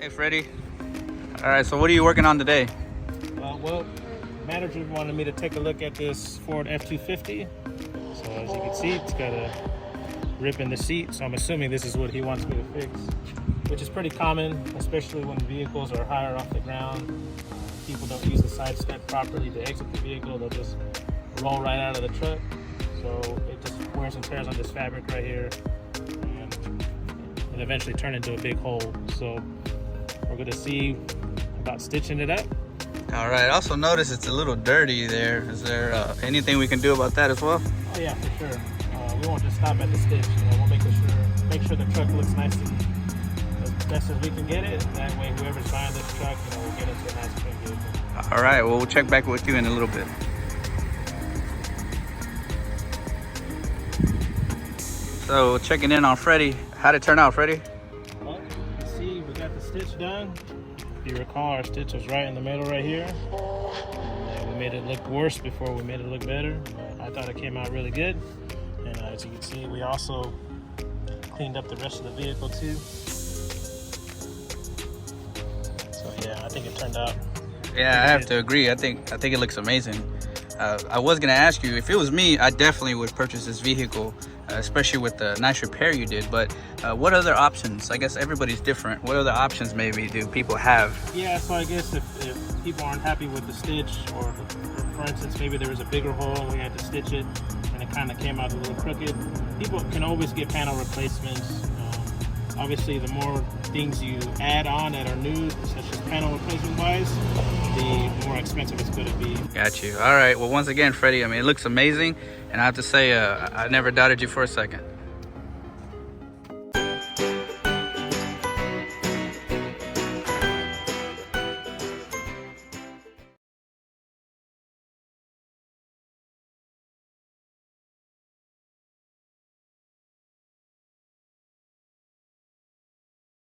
Hey, Freddy. All right, so what are you working on today? Well, manager wanted me to take a look at this Ford F-250. So as you can see, it's got a rip in the seat. So I'm assuming this is what he wants me to fix, which is pretty common, especially when vehicles are higher off the ground. People don't use the side step properly to exit the vehicle. They'll just roll right out of the truck. So it just wears and tears on this fabric right here, and eventually turn into a big hole. So we're gonna see about stitching it up. All right, I also noticed it's a little dirty there. Is there anything we can do about that as well? Oh yeah, for sure. We won't just stop at the stitch. We'll make sure the truck looks nice and as best as we can get it. That way, whoever's buying this truck, will get into a nice clean vehicle. All right, well, we'll check back with you in a little bit. So checking in on Freddy. How'd it turn out, Freddy? Well, you see, we got the stitch done. If you recall, our stitch was right in the middle right here. We made it look worse before we made it look better. But I thought it came out really good. And as you can see, we also cleaned up the rest of the vehicle too. So yeah, I think it turned out. Yeah, I have to agree. I think it looks amazing. I was gonna ask you, if it was me, I definitely would purchase this vehicle, especially with the nice repair you did. But what other options? I guess everybody's different. What other options maybe do people have? Yeah, so I guess if people aren't happy with the stitch, or for instance, maybe there was a bigger hole and we had to stitch it and it kind of came out a little crooked, people can always get panel replacements. Obviously, the more things you add on that are new, such as panel replacement wise, the more expensive it's going to be. Got you. All right. Well, once again, Freddy, I mean, it looks amazing. And I have to say, I never doubted you for a second.